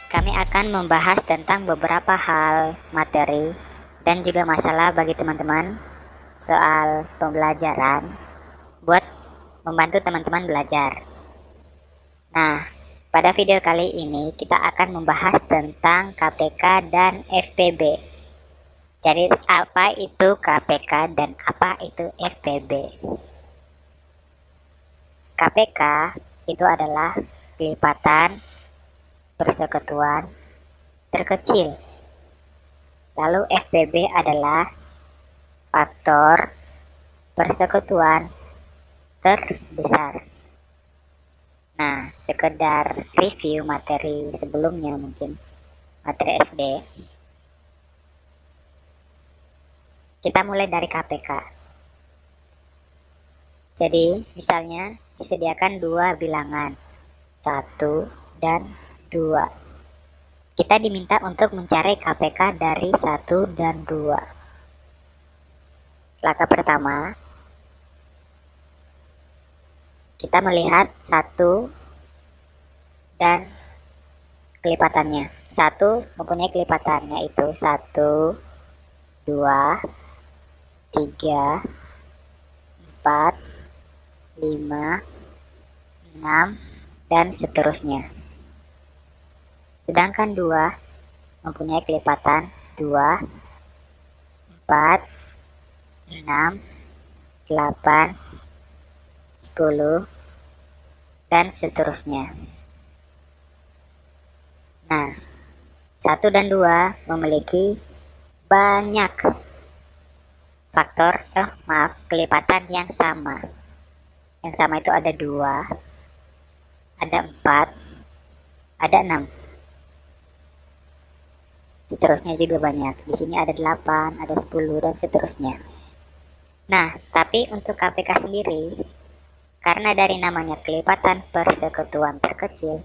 kami akan membahas tentang beberapa hal materi dan juga masalah bagi teman-teman soal pembelajaran buat membantu teman-teman belajar. Nah, pada video kali ini kita akan membahas tentang KPK dan FPB. Jadi apa itu KPK dan apa itu FPB? KPK itu adalah kelipatan persekutuan terkecil. Lalu FPB adalah faktor persekutuan terbesar. Nah, sekedar review materi sebelumnya, mungkin materi SD. Kita mulai dari KPK. Jadi, misalnya disediakan dua bilangan, 1 dan 2. Kita diminta untuk mencari KPK dari 1 dan 2. Langkah pertama, kita melihat 1 dan kelipatannya. 1 mempunyai kelipatan, yaitu 1, 2, 3, 4, 5, 6, dan seterusnya. Sedangkan 2 mempunyai kelipatan 2, 4, 6, 8, 10, dan seterusnya. Nah, 1 dan 2 memiliki banyak kelipatan yang sama. Yang sama itu ada 2, ada 4, ada 6. Seterusnya juga banyak. Di sini ada 8, ada 10, dan seterusnya. Nah, tapi untuk KPK sendiri, karena dari namanya kelipatan persekutuan terkecil,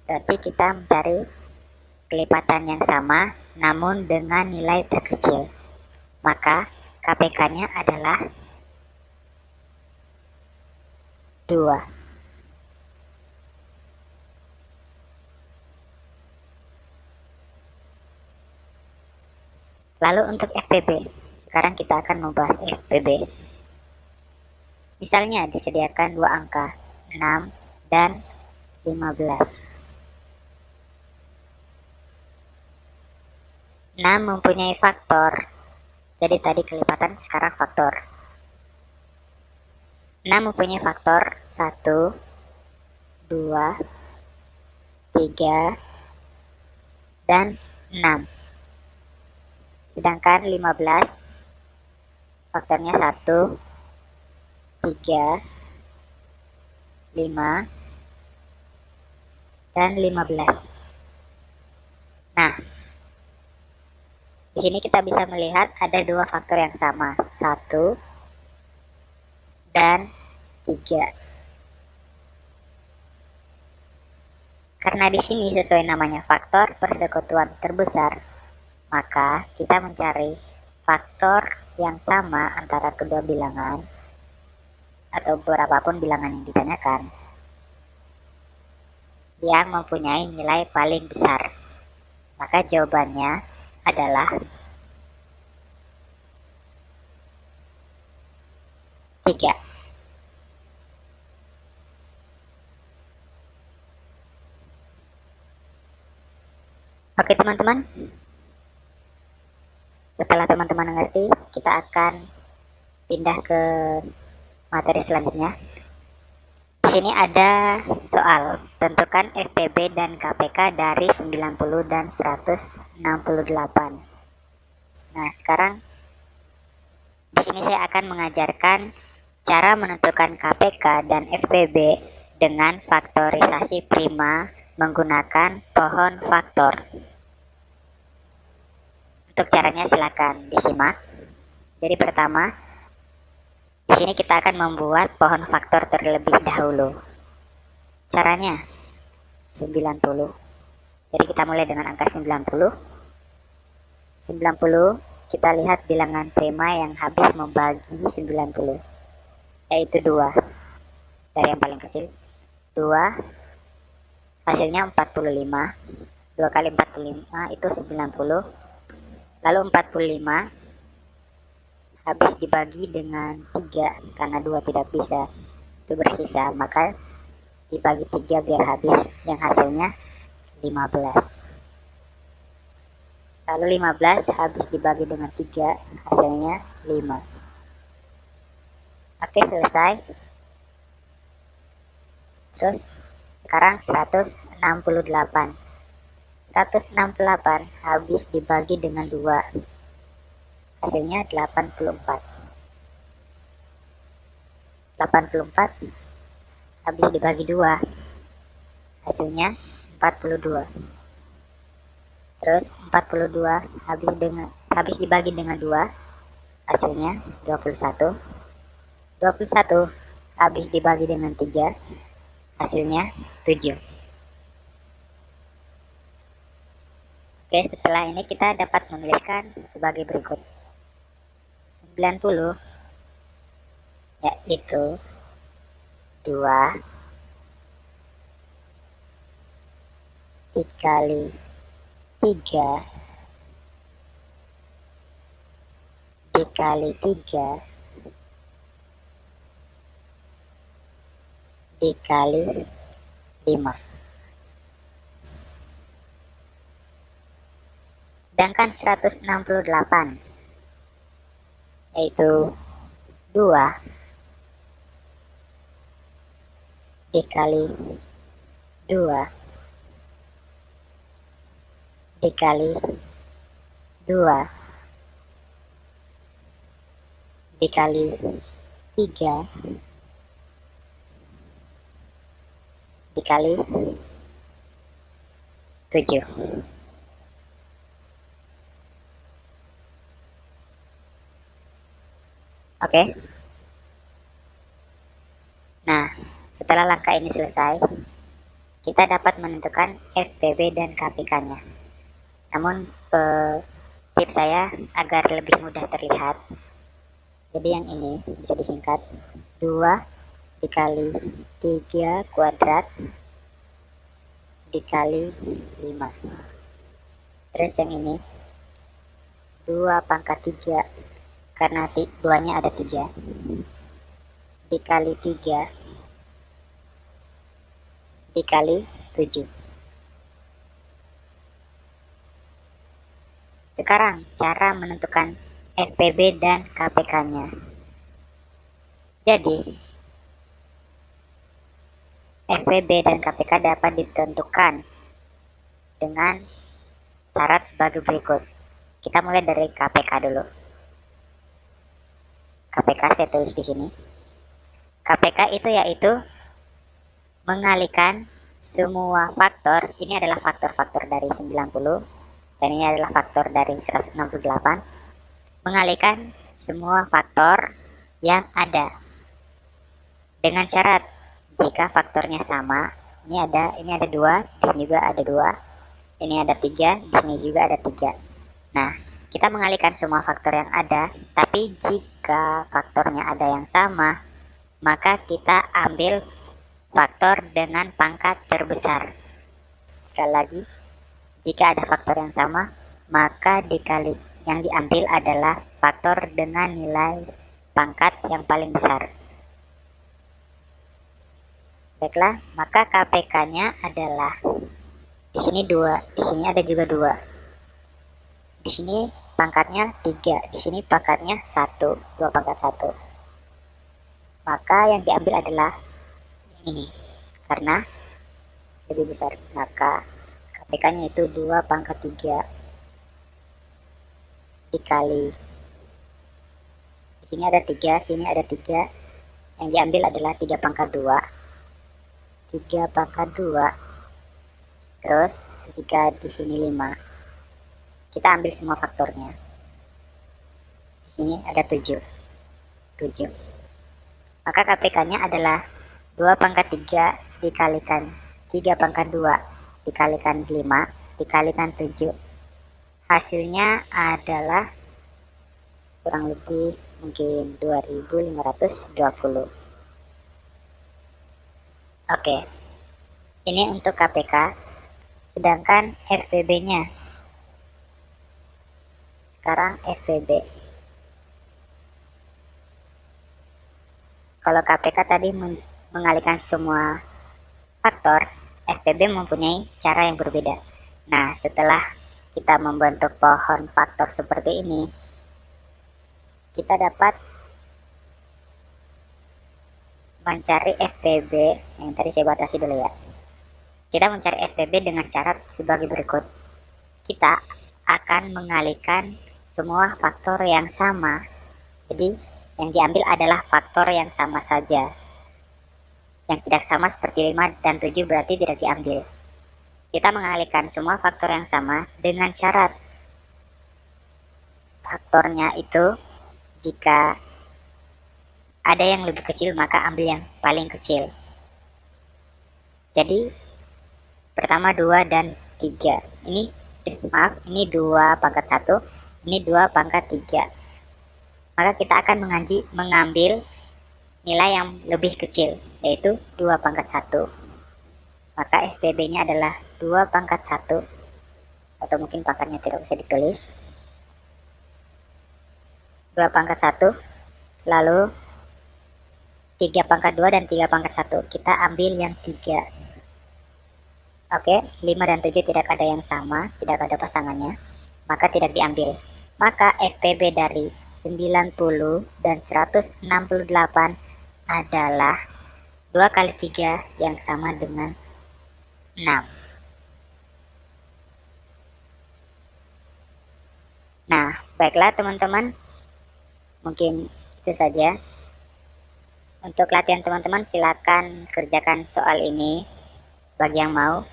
berarti kita mencari kelipatan yang sama namun dengan nilai terkecil. Maka KPK-nya adalah 2. Lalu untuk FPB, sekarang kita akan membahas FPB. Misalnya disediakan dua angka, 6 dan 15. 6 mempunyai faktor, jadi tadi kelipatan, sekarang faktor. 6 mempunyai faktor 1, 2, 3, dan 6. Sedangkan 15 faktornya 1, 3, 5, dan 15. Nah, di sini kita bisa melihat ada dua faktor yang sama, 1 dan 3. Karena di sini sesuai namanya faktor persekutuan terbesar, maka kita mencari faktor yang sama antara kedua bilangan atau berapapun bilangan yang ditanyakan yang mempunyai nilai paling besar. Maka jawabannya adalah 3. Oke teman-teman, setelah teman-teman mengerti, kita akan pindah ke materi selanjutnya. Di sini ada soal, tentukan FPB dan KPK dari 90 dan 168. Nah, sekarang di sini saya akan mengajarkan cara menentukan KPK dan FPB dengan faktorisasi prima menggunakan pohon faktor. Untuk caranya silakan disimak. Jadi pertama, di sini kita akan membuat pohon faktor terlebih dahulu. Caranya 90. Jadi kita mulai dengan angka 90. 90 kita lihat bilangan prima yang habis membagi 90, yaitu 2. Dari yang paling kecil 2, hasilnya 45. 2 kali 45 itu 90. Lalu 45 habis dibagi dengan 3 karena 2 tidak bisa, itu bersisa, maka dibagi 3 biar habis, yang hasilnya 15. Lalu 15 habis dibagi dengan 3, hasilnya 5. Oke, selesai. Terus sekarang 168. 168 habis dibagi dengan 2, hasilnya 84. 84 habis dibagi 2, hasilnya 42. Terus 42 habis dibagi dengan 2, hasilnya 21. 21 habis dibagi dengan 3, hasilnya 7. Oke, setelah ini kita dapat menuliskan sebagai berikut. 90 yaitu 2 dikali 3 dikali 3 dikali 5. Sedangkan 168 yaitu 2 dikali 2 dikali 2 dikali 3 dikali 7. Oke. Nah, setelah langkah ini selesai, kita dapat menentukan FPB dan KPK-nya. Namun tips saya agar lebih mudah terlihat, jadi yang ini bisa disingkat 2 dikali 3 kuadrat dikali 5. Terus yang ini 2 pangkat 3 karena 2-nya ada 3 dikali 3 dikali 7. Sekarang cara menentukan FPB dan KPK-nya. Jadi FPB dan KPK dapat ditentukan dengan syarat sebagai berikut. Kita mulai dari KPK dulu. KPK saya tulis di sini. KPK itu yaitu mengalihkan semua faktor, ini adalah faktor-faktor dari 90 dan ini adalah faktor dari 168, mengalihkan semua faktor yang ada dengan syarat jika faktornya sama. Ini ada 2, di sini juga ada 2, ini ada 3, di sini juga ada 3. Nah, kita mengalihkan semua faktor yang ada, tapi jika faktornya ada yang sama, maka kita ambil faktor dengan pangkat terbesar. Sekali lagi, jika ada faktor yang sama, maka dikali yang diambil adalah faktor dengan nilai pangkat yang paling besar. Baiklah, maka KPK-nya adalah di sini 2, di sini ada juga 2. Di sini pangkatnya 3, di sini pangkatnya 1, 2 pangkat 1. Maka yang diambil adalah ini, karena lebih besar. Maka KPK-nya itu 2 pangkat 3 dikali, di sini ada 3, sini ada 3. Yang diambil adalah 3 pangkat 2. 3 pangkat 2. Terus jika di sini 5, kita ambil semua faktornya. Di sini ada 7. Maka KPK-nya adalah 2 pangkat 3 dikalikan 3 pangkat 2 dikalikan 5 dikalikan 7. Hasilnya adalah kurang lebih mungkin 2520. Oke. Ini untuk KPK. sedangkan FPB-nya. Sekarang FPB. Kalau KPK tadi mengalihkan semua faktor, FPB mempunyai cara yang berbeda. Nah, setelah kita membentuk pohon faktor seperti ini, kita dapat mencari FPB yang tadi saya batasi dulu ya. Kita mencari FPB dengan cara sebagai berikut. Kita akan mengalihkan semua faktor yang sama. Jadi yang diambil adalah faktor yang sama saja. Yang tidak sama seperti 5 dan 7 berarti tidak diambil. Kita mengalihkan semua faktor yang sama dengan syarat faktornya itu jika ada yang lebih kecil maka ambil yang paling kecil. Jadi pertama 2 dan 3. Ini 2 pangkat 1, ini 2 pangkat 3. Maka kita akan mengambil nilai yang lebih kecil, yaitu 2 pangkat 1. Maka FPB-nya adalah 2 pangkat 1, atau mungkin pangkatnya tidak usah ditulis. 2 pangkat 1, lalu 3 pangkat 2 dan 3 pangkat 1. Kita ambil yang 3. Oke, 5 dan 7 tidak ada yang sama, tidak ada pasangannya, maka tidak diambil. Maka FPB dari 90 dan 168 adalah 2 kali 3 yang sama dengan 6. Nah, baiklah teman-teman, mungkin itu saja. Untuk latihan teman-teman silakan kerjakan soal ini bagi yang mau,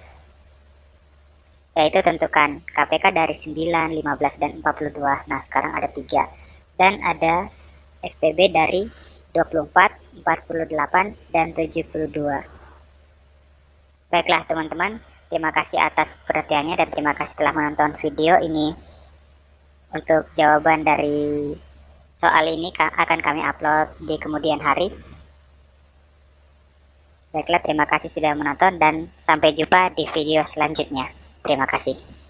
yaitu tentukan KPK dari 9, 15, dan 42. Nah, sekarang ada 3. Dan ada FPB dari 24, 48, dan 72. Baiklah teman-teman, terima kasih atas perhatiannya dan terima kasih telah menonton video ini. Untuk jawaban dari soal ini akan kami upload di kemudian hari. Baiklah, terima kasih sudah menonton dan sampai jumpa di video selanjutnya. Terima kasih.